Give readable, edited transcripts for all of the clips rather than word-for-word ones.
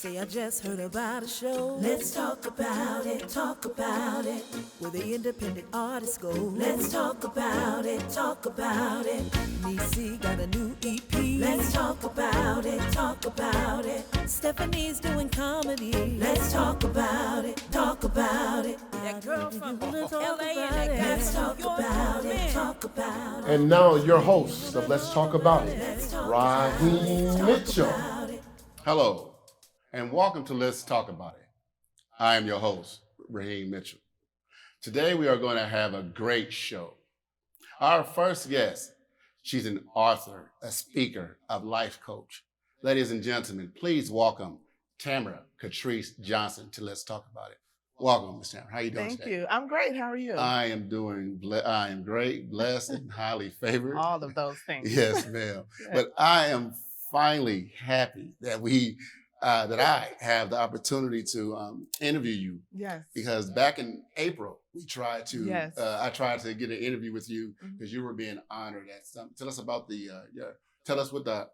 Say I just heard about a show. Let's talk about it, Where the independent artists go. Let's talk about it, Nisi got a new EP. Let's talk about it, Stephanie's doing comedy. Let's talk about it, That girl from LA and that guy Let's from talk New York. about it, Man. talk about it. And now your host of Let's Talk About It, Raheem Mitchell. Hello, and welcome to Let's Talk About It. I am your host, Raheem Mitchell. Today we are going to have a great show. Our first guest, she's an author, a speaker, a life coach. Ladies and gentlemen, please welcome Tamora Johnson to Let's Talk About It. Welcome, Ms. Tamora. How are you doing Thank today? you. I'm great. How are you? I am great, blessed, and highly favored. All of those things. Yes, ma'am. But I am finally happy that that I have the opportunity to interview you. Yes. Because back in April, we tried to. Yes. I tried to get an interview with you because you were being honored at some. Tell us about tell us what the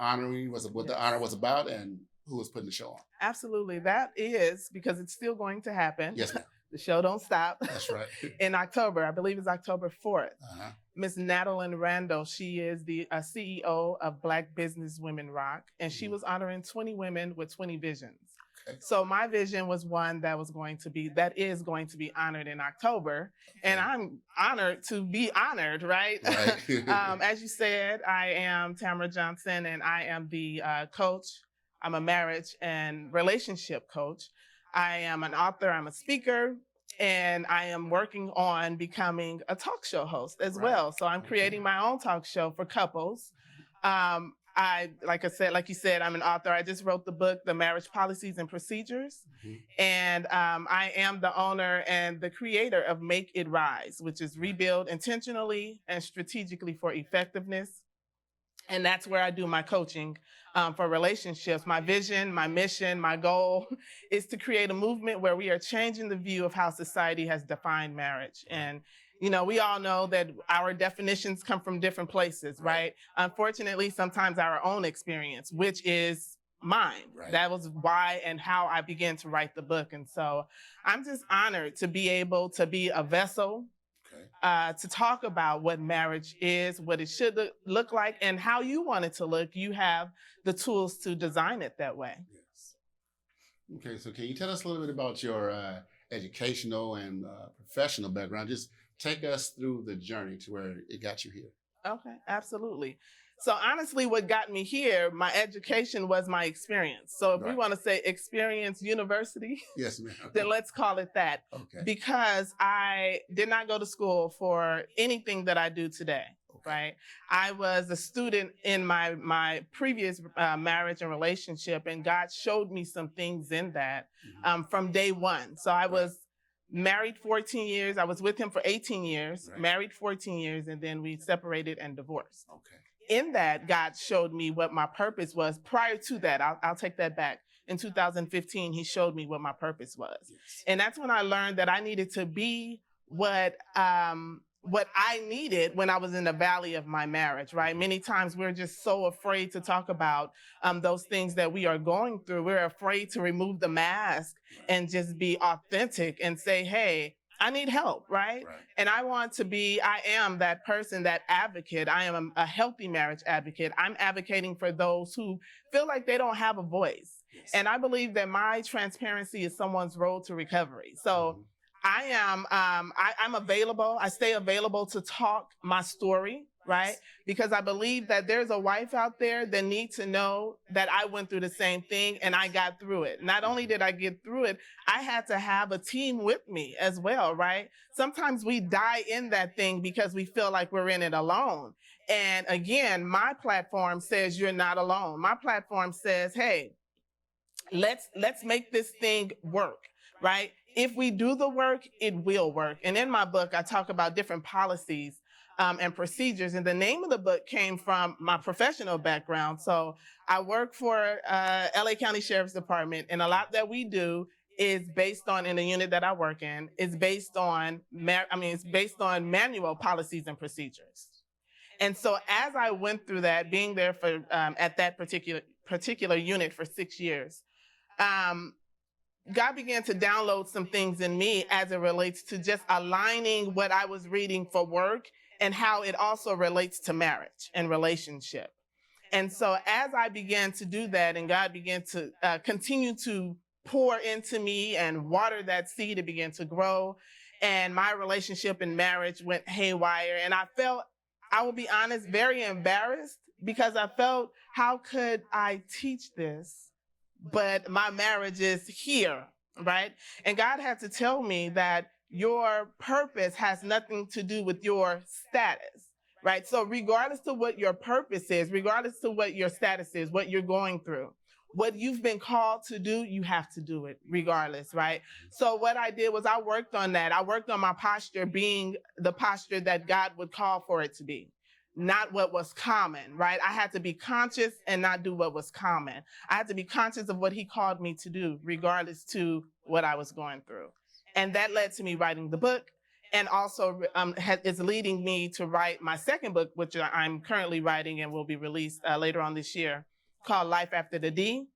honoring was, what the honor was about, and who was putting the show on. Absolutely. That is because it's still going to happen. Yes, ma'am. The show don't stop. That's right. In October, I believe it's October 4th. Uh-huh. Miss Natalie Randall, she is the CEO of Black Business Women Rock, and she was honoring 20 women with 20 visions. Okay. So my vision was one that is going to be honored in October, and I'm honored to be honored, right? Right. As you said, I am Tamora Johnson, and I am the coach. I'm a marriage and relationship coach. I am an author, I'm a speaker, and I am working on becoming a talk show host as well. So I'm creating my own talk show for couples. Like you said, I'm an author. I just wrote the book, The Marriage Policies and Procedures. And I am the owner and the creator of Make It Rise, which is rebuild intentionally and strategically for effectiveness. And that's where I do my coaching for relationships. My vision, my mission, my goal is to create a movement where we are changing the view of how society has defined marriage. And, you know, we all know that our definitions come from different places, right? Unfortunately, sometimes our own experience, which is mine. Right. That was why and how I began to write the book. And so I'm just honored to be able to be a vessel to talk about what marriage is, what it should look like, and how you want it to look. You have the tools to design it that way. Yes. Okay, so can you tell us a little bit about your educational and professional background? Just take us through the journey to where it got you here. Okay, absolutely. So honestly, what got me here, my education was my experience. So if we want to say experience university, yes, ma'am. Then let's call it that. Okay. Because I did not go to school for anything that I do today, right? I was a student in my previous marriage and relationship, and God showed me some things in that from day one. So I was married 14 years. I was with him for 18 years, married 14 years, and then we separated and divorced. Okay. In that, God showed me what my purpose was. Prior to that, I'll take that back. In 2015, he showed me what my purpose was. Yes. And that's when I learned that I needed to be what I needed when I was in the valley of my marriage, right? Many times we're just so afraid to talk about those things that we are going through. We're afraid to remove the mask and just be authentic and say, hey, I need help, right? And I am that person, that advocate. I am a healthy marriage advocate. I'm advocating for those who feel like they don't have a voice. Yes. And I believe that my transparency is someone's road to recovery. So I'm available. I stay available to talk my story, right? Because I believe that there's a wife out there that needs to know that I went through the same thing and I got through it. Not only did I get through it, I had to have a team with me as well, right? Sometimes we die in that thing because we feel like we're in it alone. And again, my platform says you're not alone. My platform says, hey, let's make this thing work, right? If we do the work, it will work. And in my book, I talk about different policies and procedures. And the name of the book came from my professional background. So I work for LA County Sheriff's Department, and a lot that we do is based on, in the unit that I work in, is based on, it's based on manual policies and procedures. And so as I went through that, being there for at that particular unit for 6 years, God began to download some things in me as it relates to just aligning what I was reading for work and how it also relates to marriage and relationship. And so as I began to do that and God began to continue to pour into me and water that seed, it began to grow. And my relationship and marriage went haywire. And I felt, I will be honest, very embarrassed because I felt, how could I teach this? But my marriage is here, right? And God had to tell me that your purpose has nothing to do with your status, right? So regardless of what your purpose is, regardless of what your status is, what you're going through, what you've been called to do, you have to do it regardless, right? So what I did was I worked on that. I worked on my posture being the posture that God would call for it to be. Not what was common, right? I had to be conscious and not do what was common. I had to be conscious of what he called me to do, regardless to what I was going through. And that led to me writing the book, and also is leading me to write my second book, which I'm currently writing and will be released later on this year, called Life After the D,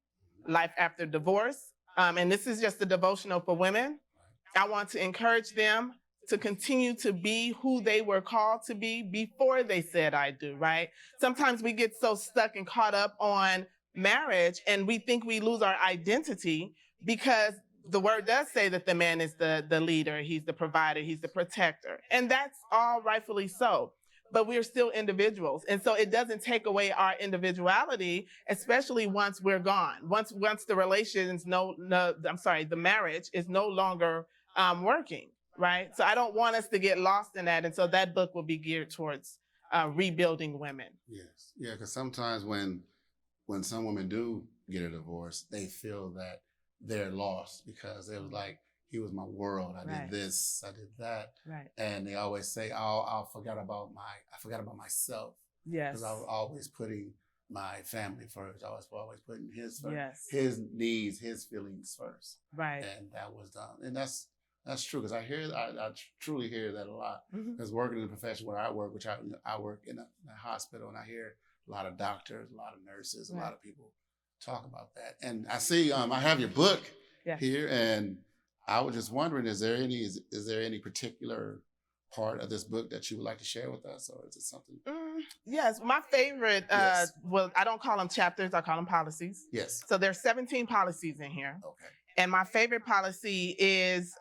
Life After Divorce. And this is just a devotional for women. I want to encourage them to continue to be who they were called to be before they said I do, right? Sometimes we get so stuck and caught up on marriage and we think we lose our identity because the word does say that the man is the leader, he's the provider, he's the protector. And that's all rightfully so. But we're still individuals. And so it doesn't take away our individuality, especially once we're gone. Once the the marriage is no longer working. Right. So I don't want us to get lost in that. And so that book will be geared towards rebuilding women. Yes. Yeah. Because sometimes when some women do get a divorce, they feel that they're lost because it was like, he was my world. I did this, I did that. Right. And they always say, I forgot about myself. Yes. Because I was always putting my family first. I was always putting his first. Yes. His needs, his feelings first. Right. And that was done. And that's true, because I truly hear that a lot. Because working in the profession where I work, which I work in a hospital, and I hear a lot of doctors, a lot of nurses, a lot of people talk about that. And I see, I have your book here, and I was just wondering, is there any particular part of this book that you would like to share with us, or is it something? Yes, my favorite, well, I don't call them chapters, I call them policies. Yes. So there's 17 policies in here. Okay. And my favorite policy is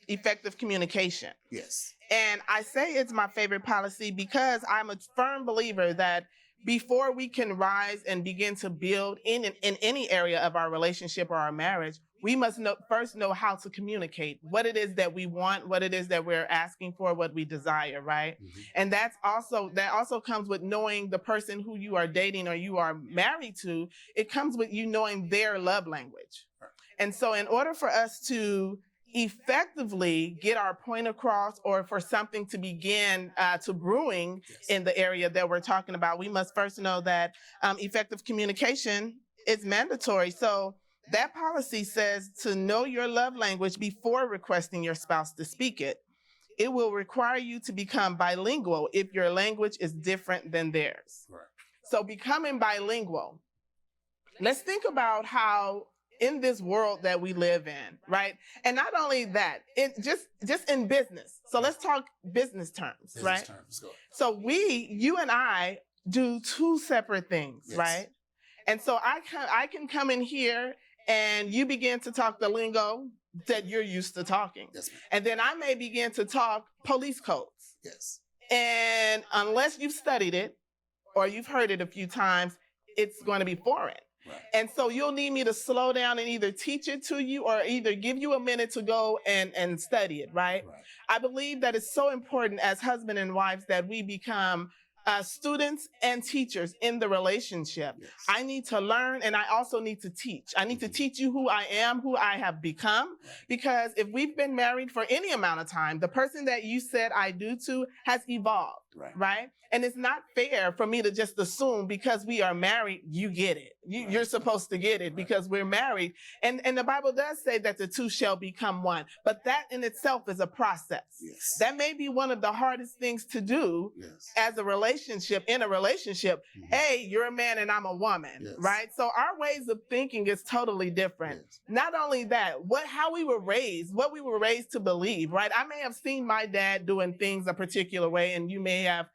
effective communication. Yes. And I say it's my favorite policy because I'm a firm believer that before we can rise and begin to build in any area of our relationship or our marriage, we must first know how to communicate what it is that we want, what it is that we're asking for, what we desire, right? And that also comes with knowing the person who you are dating or you are married to. It comes with you knowing their love language. And so in order for us to effectively get our point across, or for something to begin to brewing in the area that we're talking about, we must first know that effective communication is mandatory. So that policy says to know your love language before requesting your spouse to speak it. It will require you to become bilingual if your language is different than theirs. Right. So becoming bilingual, let's think about how in this world that we live in, right? And not only that, it just in business. So let's talk business terms, right? Terms, so you and I do two separate things, right? And so I can come in here and you begin to talk the lingo that you're used to talking. Yes, ma'am. And then I may begin to talk police codes. Yes. And unless you've studied it or you've heard it a few times, it's going to be foreign. Right. And so you'll need me to slow down and either teach it to you or either give you a minute to go and study it, right? I believe that it's so important as husband and wives that we become students and teachers in the relationship. Yes. I need to learn, and I also need to teach. I need to teach you who I am, who I have become, because if we've been married for any amount of time, the person that you said I do to has evolved, right? And it's not fair for me to just assume because we are married, you get it. You're supposed to get it because we're married. And the Bible does say that the two shall become one. But that in itself is a process. Yes. That may be one of the hardest things to do as a relationship. in a relationship, hey, you're a man and I'm a woman, right? So our ways of thinking is totally different. Not only that, how we were raised, what we were raised to believe, right? I may have seen my dad doing things a particular way, and you may have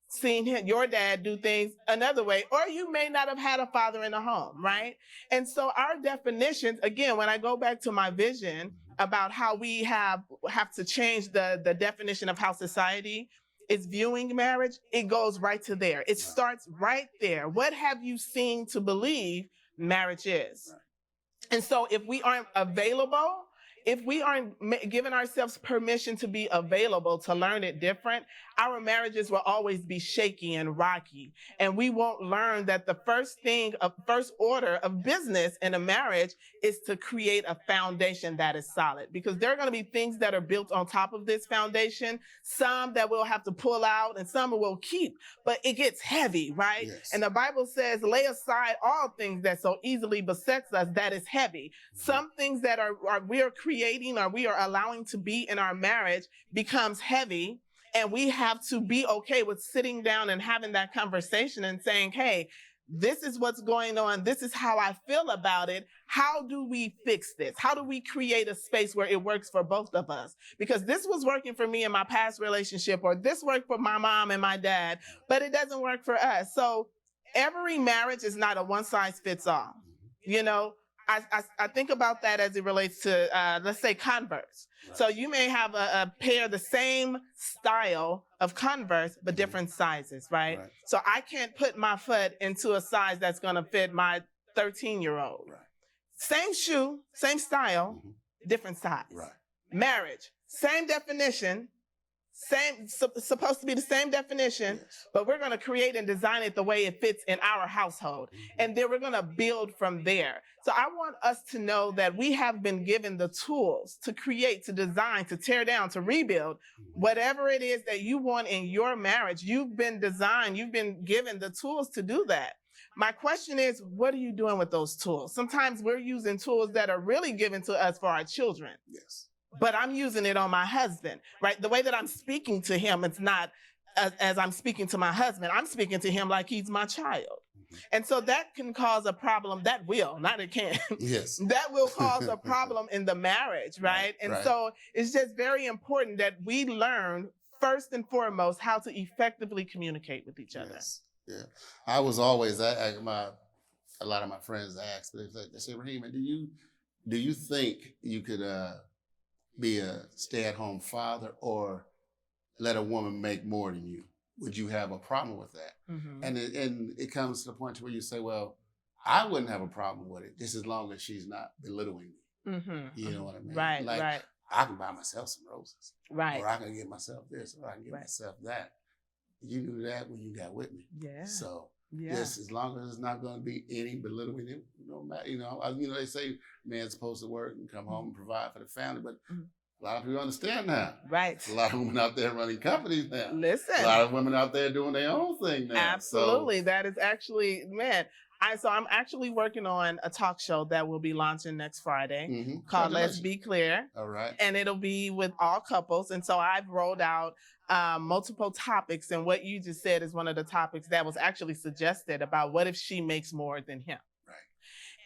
seen your dad do things another way, or you may not have had a father in the home, right? And so our definitions, again, when I go back to my vision about how we have to change the definition of how society is viewing marriage, it goes right to there. It starts right there. What have you seen to believe marriage is? And so if we aren't available, if we aren't giving ourselves permission to be available to learn it different, our marriages will always be shaky and rocky. And we won't learn that the first order of business in a marriage is to create a foundation that is solid. Because there are going to be things that are built on top of this foundation, some that we'll have to pull out and some we'll keep. But it gets heavy, right? And the Bible says, lay aside all things that so easily besets us that is heavy. Some things that we are creating or we are allowing to be in our marriage becomes heavy, and we have to be okay with sitting down and having that conversation and saying, hey, this is what's going on. This is how I feel about it. How do we fix this? How do we create a space where it works for both of us? Because this was working for me in my past relationship, or this worked for my mom and my dad, but it doesn't work for us. So every marriage is not a one size fits all. You know, I think about that as it relates to, let's say, Converse. So you may have a pair, the same style of Converse, but different sizes, right? So I can't put my foot into a size that's going to fit my 13-year-old. Same shoe, same style, different size. Marriage, same definition, supposed to be the same definition, but we're going to create and design it the way it fits in our household. And then we're going to build from there. So I want us to know that we have been given the tools to create, to design, to tear down, to rebuild. Whatever it is that you want in your marriage, you've been designed, you've been given the tools to do that. My question is, what are you doing with those tools? Sometimes we're using tools that are really given to us for our children. But I'm using it on my husband, right? The way that I'm speaking to him, it's not as I'm speaking to my husband. I'm speaking to him like he's my child. And so that can cause a problem. That will, not it can. That will cause a problem in the marriage, right? And so it's just very important that we learn, first and foremost, how to effectively communicate with each other. I was always, a lot of my friends ask, they say, Raheem, do you think you could be a stay-at-home father or let a woman make more than you? Would you have a problem with that? And it comes to the point where you say, well, I wouldn't have a problem with it, just as long as she's not belittling me. You know what I mean? Right. I can buy myself some roses. Or I can get myself this, or I can get myself that. You knew that when you got with me. So just as long as it's not going to be any belittling, it no matter. You know, they say man's supposed to work and come home and provide for the family, but a lot of people understand now. A lot of women out there running companies now. A lot of women out there doing their own thing now. Absolutely. So, that is actually, man. So I'm actually working on a talk show that will be launching next Friday called Let's Be Clear. All right. And it'll be with all couples. And so I've rolled out multiple topics. And what you just said is one of the topics that was actually suggested about what if she makes more than him.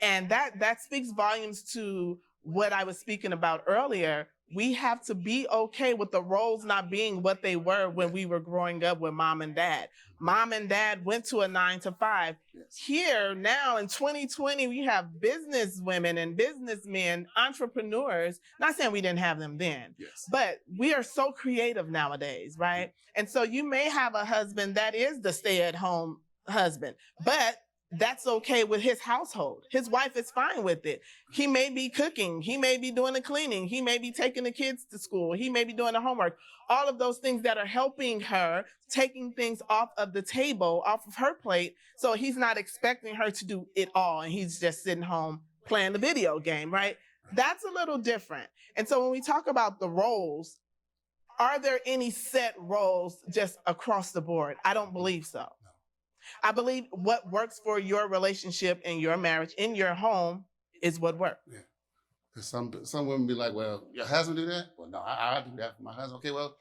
And that speaks volumes to what I was speaking about earlier. We have to be okay with the roles not being what they were when we were growing up with mom and dad. Mom and dad went to a 9 to 5. Here now in 2020, we have business women and businessmen, entrepreneurs. Not saying we didn't have them then, but we are so creative nowadays, right? And so you may have a husband that is the stay-at-home husband, but that's okay with his household. His wife is fine with it. He may be cooking. He may be doing the cleaning. He may be taking the kids to school. He may be doing the homework. All of those things that are helping her, taking things off of the table, off of her plate. So he's not expecting her to do it all. And he's just sitting home playing the video game, right? That's a little different. And so when we talk about the roles, are there any set roles just across the board? I don't believe so. I believe what works for your relationship in your marriage, in your home, is what works. Because some women be like, well, your husband do that? Well, no, I do that for my husband. Okay, well,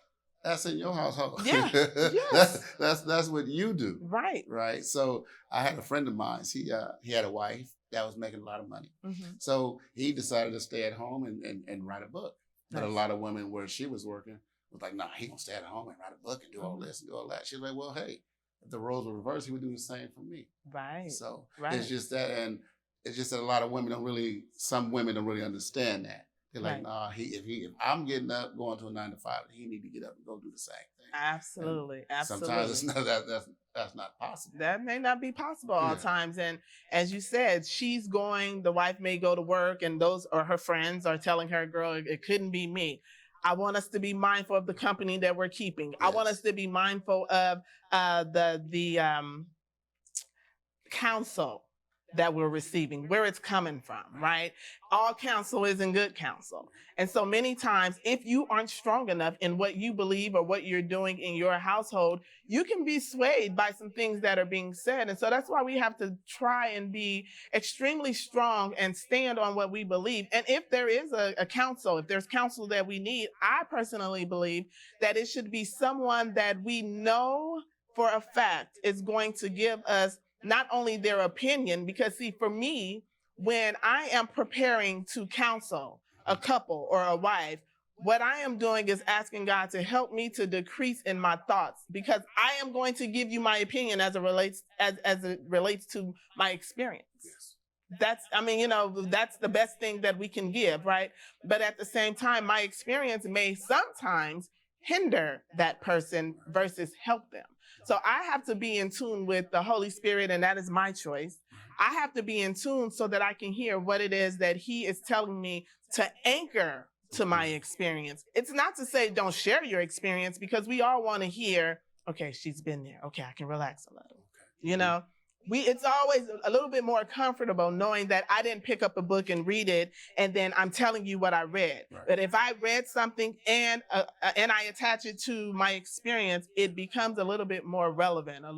That's in your household. Yeah. Yes. That's what you do. Right. Right. So I had a friend of mine. He had a wife that was making a lot of money. So he decided to stay at home and write a book. But a lot of women where she was working was like, nah, he gonna stay at home and write a book and do all this and do all that. She was like, well, hey, if the roles were reversed, he would do the same for me. Right. So Right. it's just that, and it's just that a lot of women some women don't really understand that. They're like, nah, if I'm getting up, going to a 9 to 5, he need to get up and go do the same thing. Absolutely. And absolutely. sometimes it's not, that's not possible. That may not be possible all times. And as you said, the wife may go to work and those or her friends are telling her, girl, it couldn't be me. I want us to be mindful of the company that we're keeping. Yes. I want us to be mindful of the counsel that we're receiving, where it's coming from, right? All counsel isn't good counsel. And so many times, if you aren't strong enough in what you believe or what you're doing in your household, you can be swayed by some things that are being said. And so that's why we have to try and be extremely strong and stand on what we believe. And if there is a counsel, if there's counsel that we need, I personally believe that it should be someone that we know for a fact is going to give us not only their opinion, because see, for me, when I am preparing to counsel a couple or a wife, what I am doing is asking God to help me to decrease in my thoughts, because I am going to give you my opinion as it relates to my experience. Yes. That's the best thing that we can give, right? But at the same time, my experience may sometimes hinder that person versus help them. So I have to be in tune with the Holy Spirit, and that is my choice. I have to be in tune so that I can hear what it is that he is telling me to anchor to my experience. It's not to say don't share your experience, because we all want to hear, okay, she's been there. Okay, I can relax a little. You know, it's always a little bit more comfortable knowing that I didn't pick up a book and read it, and then I'm telling you what I read. Right. But if I read something and I attach it to my experience, it becomes a little bit more relevant, a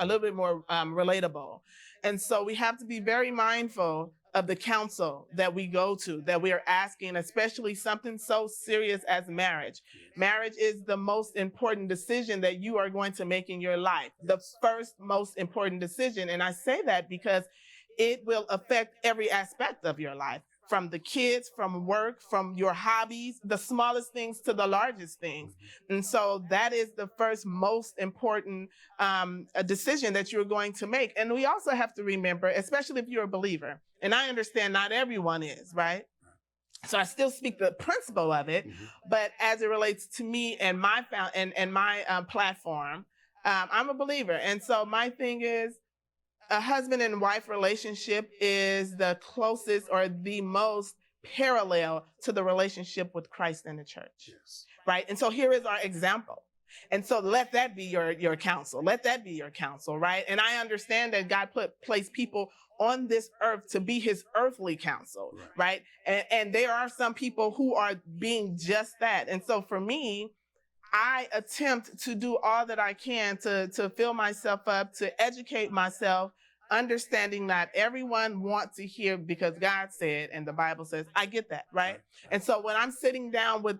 little bit more relatable. And so we have to be very mindful of the counsel that we go to, that we are asking, especially something so serious as marriage. Marriage is the most important decision that you are going to make in your life, the first most important decision. And I say that because it will affect every aspect of your life, from the kids, from work, from your hobbies, the smallest things to the largest things. And so that is the first most important a decision that you're going to make. And we also have to remember, especially if you're a believer, and I understand not everyone is, right? So I still speak the principle of it, but as it relates to me and my platform, I'm a believer. And so my thing is, a husband and wife relationship is the closest or the most parallel to the relationship with Christ and the church, right? And so here is our example. And so let that be your counsel. Let that be your counsel, right? And I understand that God placed people on this earth to be his earthly counsel, right? And there are some people who are being just that. And so for me, I attempt to do all that I can to fill myself up, to educate myself, understanding not everyone wants to hear because God said, and the Bible says, I get that, right? And so when I'm sitting down with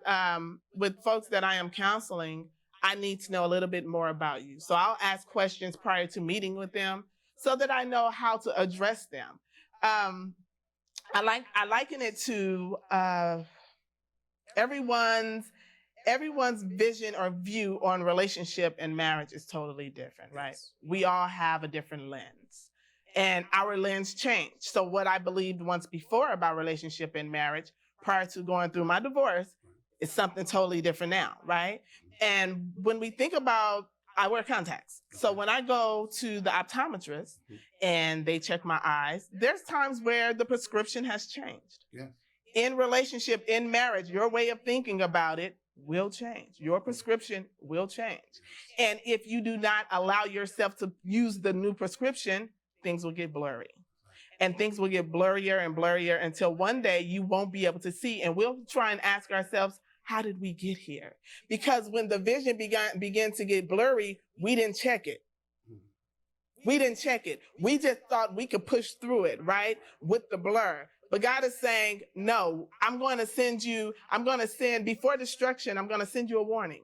folks that I am counseling, I need to know a little bit more about you. So I'll ask questions prior to meeting with them so that I know how to address them. I liken it to everyone's vision or view on relationship and marriage is totally different, right? We all have a different lens, and our lens changed. So what I believed once before about relationship and marriage prior to going through my divorce is something totally different now, right? And when we think about, I wear contacts. So when I go to the optometrist and they check my eyes, there's times where the prescription has changed. Yeah. In relationship, in marriage, your way of thinking about it will change. Your prescription will change. And if you do not allow yourself to use the new prescription, things will get blurry. And things will get blurrier and blurrier until one day you won't be able to see. And we'll try and ask ourselves, how did we get here? Because when the vision began to get blurry, we didn't check it. We didn't check it. We just thought we could push through it, right? With the blur. But God is saying, no, before destruction, I'm going to send you a warning.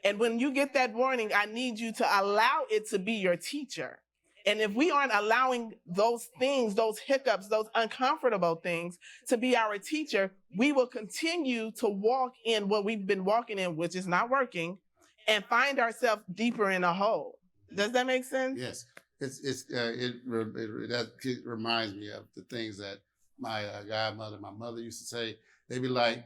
And when you get that warning, I need you to allow it to be your teacher. And if we aren't allowing those things, those hiccups, those uncomfortable things to be our teacher, we will continue to walk in what we've been walking in, which is not working, and find ourselves deeper in a hole. Does that make sense? Yes. It reminds me of the things that my godmother, my mother used to say. They'd be like,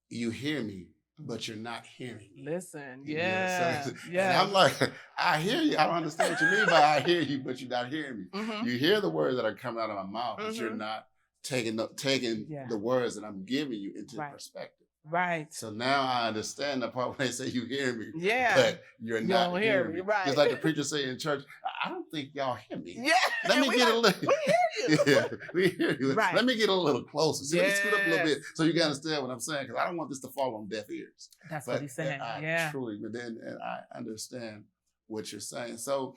"You hear me, but you're not hearing me." Listen, Yeah. yeah, So, yeah. and I'm like, I hear you. I don't understand what you mean by I hear you, but you're not hearing me. Mm-hmm. You hear the words that are coming out of my mouth, but you're Mhm. not taking the words that I'm giving you into Right. perspective. Right. So now I understand the part when they say you hear me, Yeah. but you're not don't hear hearing me, me. right. Just like the preacher say in church, I don't think y'all hear me. Yeah. Let and me we get like, a little. We hear you. Yeah, we hear you. Right. Let me get a little closer. So let me scoot up a little bit Yes. so you can understand what I'm saying, because I don't want this to fall on deaf ears. That's But what he's saying. I Yeah. truly, but then and I understand what you're saying. So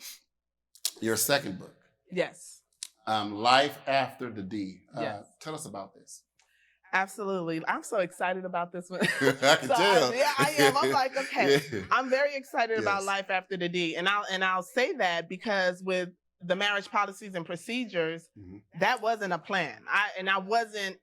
your second book, Yes. Life After the D. Yes. Tell us about this. Absolutely. I'm so excited about this one. I can tell. Yeah, I am. I'm like, okay. Yeah. I'm very excited about Yes. Life After the D. And I'll say that because with the marriage policies and procedures, Mhm. that wasn't a plan. I wasn't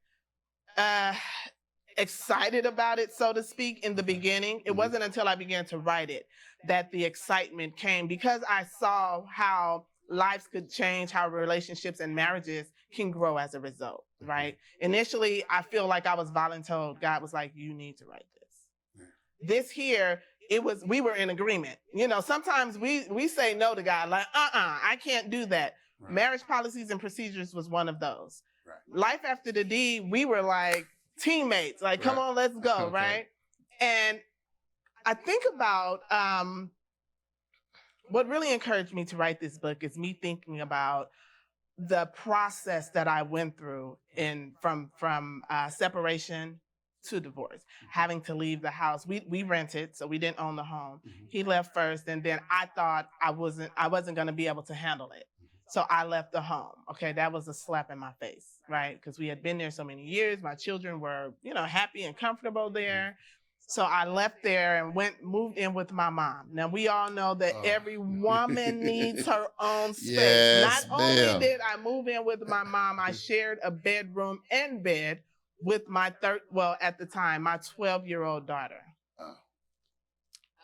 excited about it, so to speak, in the beginning. It Mhm. wasn't until I began to write it that the excitement came, because I saw how lives could change, how relationships and marriages can grow as a result, right? Initially, I feel like I was voluntold. God was like, you need to write this. This here, we were in agreement. You know, sometimes we say no to God, like, I can't do that. Right. Marriage policies and procedures was one of those. Right. Life After the D, we were like teammates, like, come Right. on, let's go, Okay. right? And I think about what really encouraged me to write this book is me thinking about the process that I went through from separation to divorce, having to leave the house. We rented, so we didn't own the home. Mhm. He left first, and then I thought I wasn't going to be able to handle it. So I left the home. Okay, that was a slap in my face, right? Because we had been there so many years. My children were, happy and comfortable there. So I left there and moved in with my mom. Now we all know that every woman needs her own space. Yes, Not ma'am. only did I move in with my mom, I shared a bedroom and bed with my at the time, my 12-year-old daughter. Oh.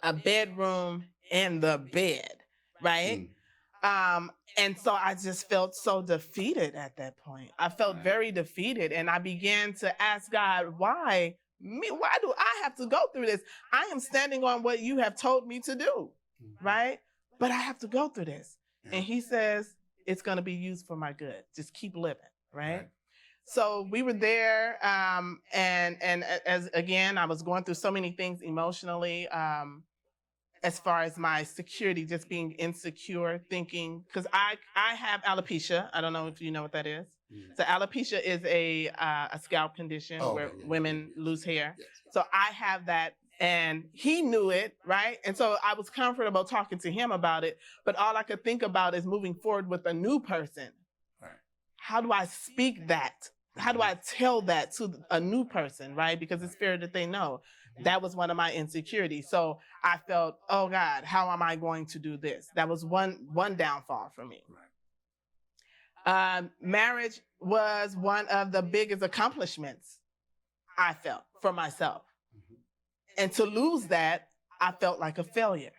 A bedroom and the bed, right? And so I just felt so defeated at that point. I felt very defeated, and I began to ask God, why me? Why do I have to go through this? I am standing on what you have told me to do, right? But I have to go through this. Yeah. And he says, it's going to be used for my good. Just keep living, right? Right. So we were there, and as again, I was going through so many things emotionally, as far as my security, just being insecure, thinking, because I have alopecia. I don't know if you know what that is. Mm. So alopecia is a scalp condition where women lose hair. Yes. So I have that, and he knew it, right? And so I was comfortable talking to him about it, but all I could think about is moving forward with a new person. Right. How do I speak that? How do I tell that to a new person, right? Because it's fair that they know. That was one of my insecurities. So I felt, oh God, how am I going to do this? That was one downfall for me. Right. Marriage was one of the biggest accomplishments I felt for myself. And to lose that, I felt like a failure.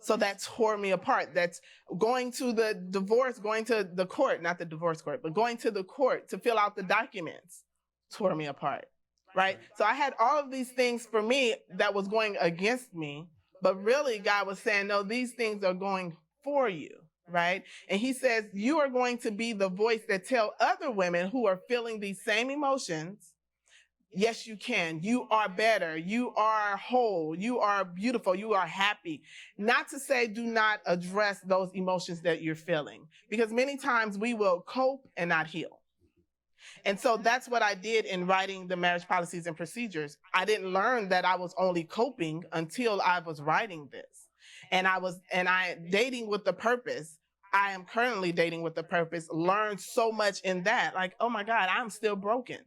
So that tore me apart. That's going to the divorce, going to the court, not the divorce court, but going to the court to fill out the documents tore me apart, right? So I had all of these things for me that was going against me, but really God was saying, no, these things are going for you, right? And he says, you are going to be the voice that tell other women who are feeling these same emotions, yes, you can. You are better. You are whole. You are beautiful. You are happy. Not to say do not address those emotions that you're feeling, because many times we will cope and not heal. And so that's what I did in writing the marriage policies and procedures. I didn't learn that I was only coping until I was writing this. And I dating with the purpose. I am currently dating with the purpose, learned so much in that. Like, oh my God, I'm still broken.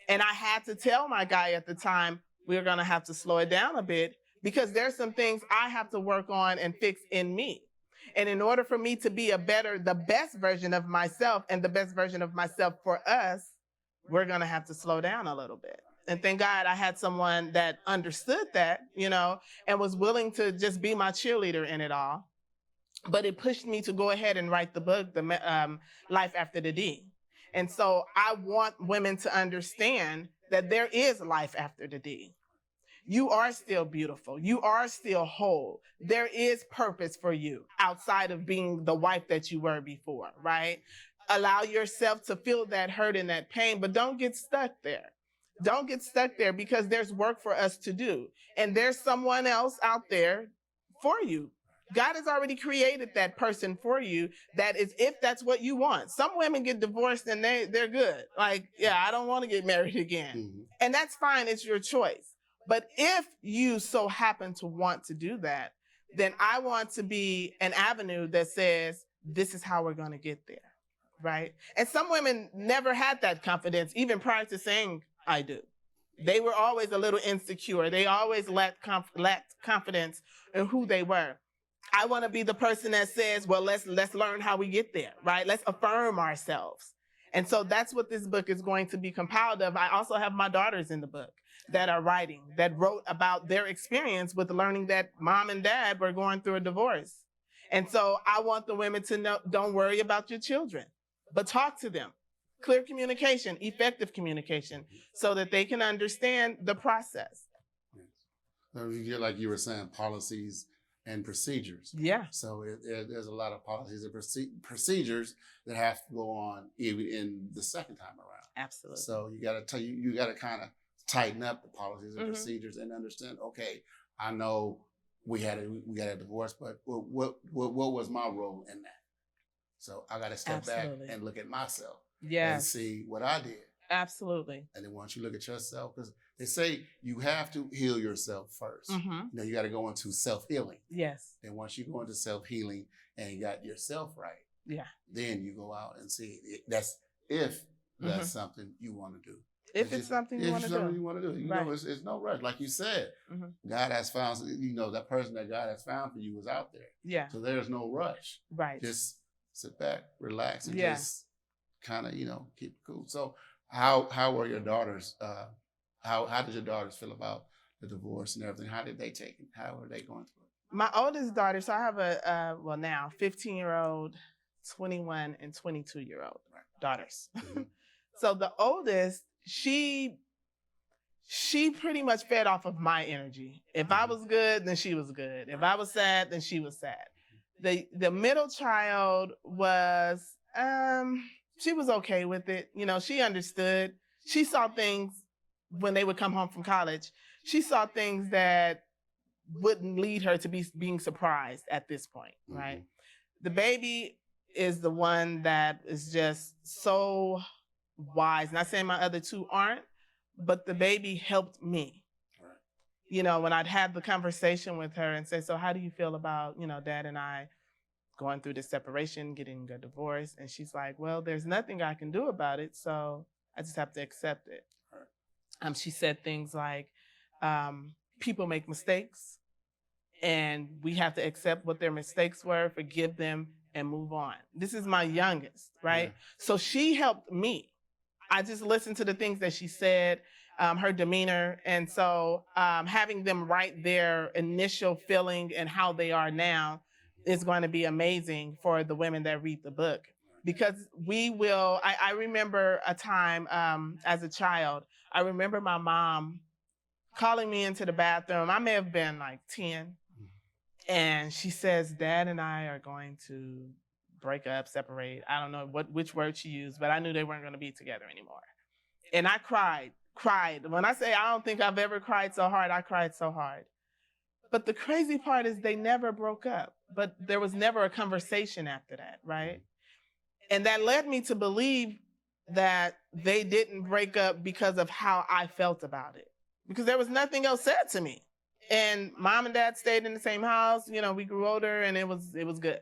And I had to tell my guy at the time, we're going to have to slow it down a bit because there's some things I have to work on and fix in me. And in order for me to be the best version of myself and the best version of myself for us, we're going to have to slow down a little bit. And thank God I had someone that understood that, and was willing to just be my cheerleader in it all. But it pushed me to go ahead and write the book, Life After the D. And so I want women to understand that there is life after the D. You are still beautiful. You are still whole. There is purpose for you outside of being the wife that you were before, right? Allow yourself to feel that hurt and that pain, but don't get stuck there. Don't get stuck there, because there's work for us to do. And there's someone else out there for you. God has already created that person for you. That is, if that's what you want. Some women get divorced and they're good. Like, yeah, I don't want to get married again. Mm-hmm. And that's fine. It's your choice. But if you so happen to want to do that, then I want to be an avenue that says, this is how we're going to get there, right? And some women never had that confidence, even prior to saying, I do. They were always a little insecure. They always lacked confidence in who they were. I want to be the person that says, well, let's learn how we get there, right? Let's affirm ourselves. And so that's what this book is going to be compiled of. I also have my daughters in the book that are writing, that wrote about their experience with learning that mom and dad were going through a divorce. And so I want the women to know, don't worry about your children, but talk to them. Clear communication, effective communication, so that they can understand the process. So like you were saying, policies and procedures. Yeah. So there's a lot of policies and procedures that have to go on even in the second time around. Absolutely. So you got to kind of tighten up the policies and procedures and understand. Okay, I know we had a divorce, but what was my role in that? So I got to step back and look at myself. And see what I did. Absolutely. And then once you look at yourself, because they say you have to heal yourself first. Mm-hmm. You got to go into self-healing. Yes. And once you go into self-healing and you got yourself right, then you go out and see that's something you want to do. If it's something you want to do. You know, it's no rush. Like you said, God has found, that person that God has found for you is out there. Yeah. So there's no rush. Right. Just sit back, relax, and just kind of, keep it cool. So how were your daughters, how did your daughters feel about the divorce and everything? How did they take it? How were they going through it? My oldest daughter, so I have now 15-year-old, 21 and 22-year-old daughters. Mm-hmm. So the oldest, she pretty much fed off of my energy. If I was good, then she was good. If I was sad, then she was sad. The middle child was, she was okay with it. She understood. She saw things when they would come home from college. She saw things that wouldn't lead her to being surprised at this point, right? The baby is the one that is just so wise. Not saying my other two aren't, but the baby helped me. Right. When I'd have the conversation with her and say, so how do you feel about, Dad and I going through this separation, getting a divorce? And she's like, well, there's nothing I can do about it, so I just have to accept it. Right. She said things like, people make mistakes, and we have to accept what their mistakes were, forgive them, and move on. This is my youngest, right? Yeah. So she helped me. I just listened to the things that she said, her demeanor. And so having them write their initial feeling and how they are now is going to be amazing for the women that read the book. Because I remember a time as a child, I remember my mom calling me into the bathroom. I may have been like 10. And she says, Dad and I are going to break up, separate. I don't know which word she used, but I knew they weren't going to be together anymore. And I cried. When I say I don't think I've ever cried so hard, I cried so hard. But the crazy part is they never broke up, but there was never a conversation after that, right? And that led me to believe that they didn't break up because of how I felt about it, because there was nothing else said to me. And mom and dad stayed in the same house. We grew older, and it was good.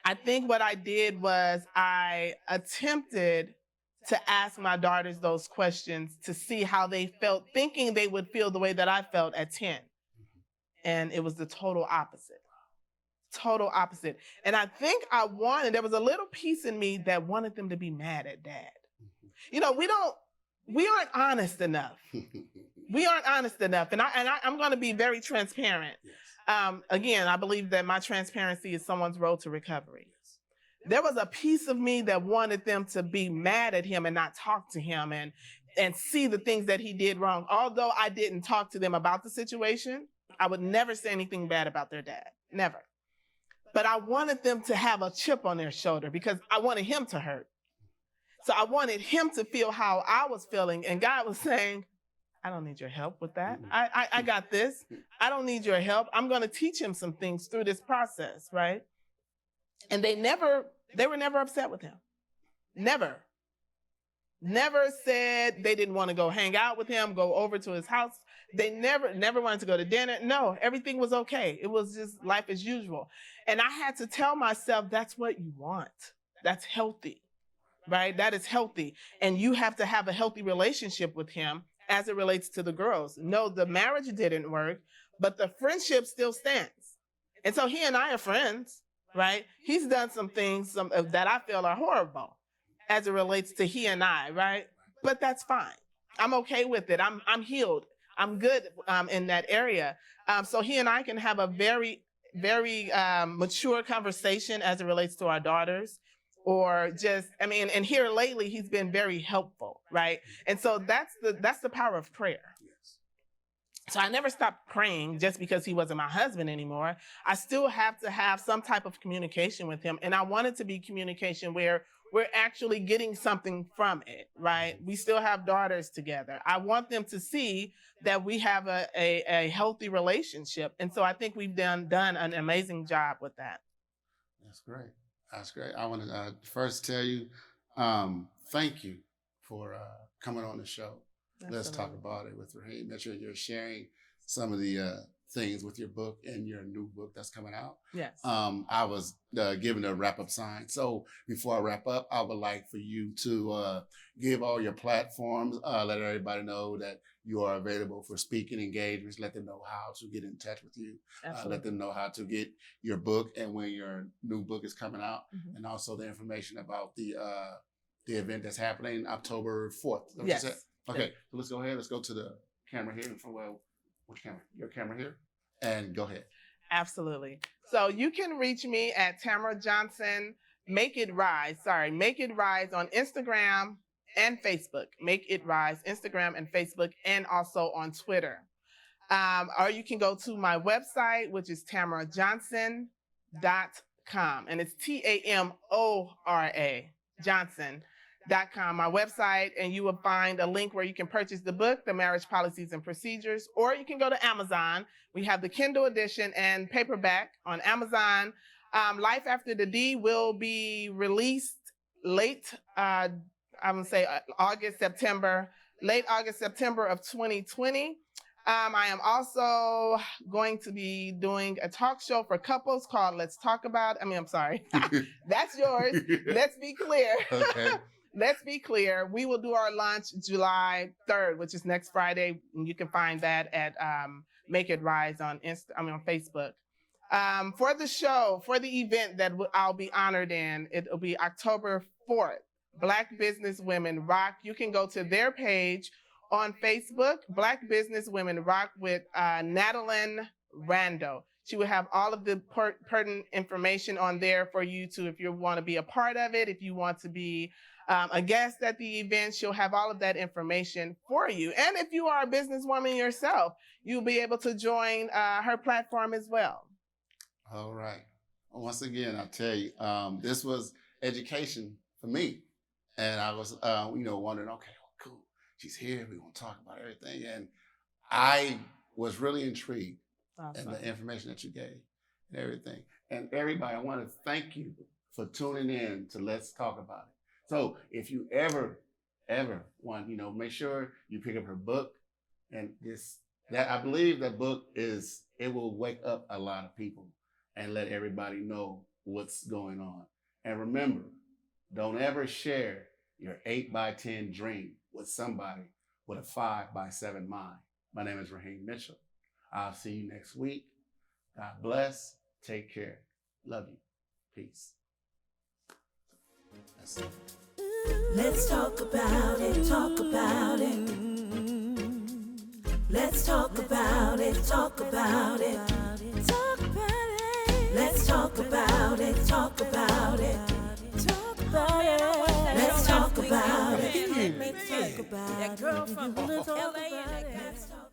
I think what I did was I attempted to ask my daughters those questions to see how they felt, thinking they would feel the way that I felt at 10. And it was the total opposite. Total opposite. And I think there was a little piece in me that wanted them to be mad at dad. You know, we aren't honest enough. We aren't honest enough. And I'm going to be very transparent. Again, I believe that my transparency is someone's road to recovery. There was a piece of me that wanted them to be mad at him and not talk to him and see the things that he did wrong. Although I didn't talk to them about the situation, I would never say anything bad about their dad. Never. But I wanted them to have a chip on their shoulder because I wanted him to hurt. So I wanted him to feel how I was feeling. And God was saying, I don't need your help with that. I got this. I don't need your help. I'm going to teach him some things through this process, right? And they were never upset with him. Never. Never said they didn't want to go hang out with him, go over to his house. They never wanted to go to dinner. No, everything was okay. It was just life as usual. And I had to tell myself, that's what you want. That's healthy, right? That is healthy. And you have to have a healthy relationship with him as it relates to the girls. No, the marriage didn't work, but the friendship still stands. And so he and I are friends, right? He's done some things that I feel are horrible as it relates to he and I, right? But that's fine. I'm okay with it. I'm healed. I'm good in that area. So he and I can have a very, very mature conversation as it relates to our daughters. Or just, and here lately, he's been very helpful, right? And so that's the power of prayer. Yes. So I never stopped praying just because he wasn't my husband anymore. I still have to have some type of communication with him. And I want it to be communication where we're actually getting something from it, right? We still have daughters together. I want them to see that we have a healthy relationship. And so I think we've done an amazing job with that. That's great. That's great. I want to first tell you, thank you for coming on the show. Absolutely. Let's talk about it with Raheem. Make sure you're sharing some of the things with your book and your new book that's coming out. Yes. I was given a wrap-up sign. So before I wrap up, I would like for you to give all your platforms, let everybody know that you are available for speaking engagements, let them know how to get in touch with you, let them know how to get your book and when your new book is coming out, and also the information about the event that's happening October 4th. Yes. Okay, so let's go ahead. Let's go to the camera here. Which camera? Your camera here. And go ahead. Absolutely. So you can reach me at Tamora Johnson, Make It Rise on Instagram and Facebook. Make It Rise, Instagram and Facebook, and also on Twitter. Or you can go to my website, which is TamoraJohnson.com. And it's TAMORA, Johnson.com, my website, and you will find a link where you can purchase the book, The Marriage Policies and Procedures, or you can go to Amazon. We have the Kindle edition and paperback on Amazon. Life After the D will be released late, August, September of 2020. I am also going to be doing a talk show for couples called Let's Talk About. I'm sorry. That's yours. Let's be clear. Okay. Let's be clear. We will do our launch July 3rd, which is next Friday. And you can find that at Make It Rise on Facebook. For the show, for the event that I'll be honored in, it'll be October 4th. Black Business Women Rock. You can go to their page on Facebook, Black Business Women Rock, with Natalie Rando. She will have all of the pertinent information on there for you to, if you want to be a part of it, if you want to be a guest at the event, she'll have all of that information for you. And if you are a businesswoman yourself, you'll be able to join her platform as well. All right. Once again, I'll tell you, this was education for me. And I was, wondering, okay, cool. She's here. We're going to talk about everything. And I was really intrigued in the information that you gave and everything. And everybody, I want to thank you for tuning in to Let's Talk About It. So if you ever want, make sure you pick up her book. And I believe that book it will wake up a lot of people and let everybody know what's going on. And remember, don't ever share your 8x10 dream with somebody with a 5x7 mind. My name is Raheem Mitchell. I'll see you next week. God bless. Take care. Love you. Peace. That's it. Let's talk about it, talk about it. Let's talk about it, talk about it. Talk about it. Let's talk about it, talk about it. Talk about it. Let's talk about it. That girl from LA and that guy.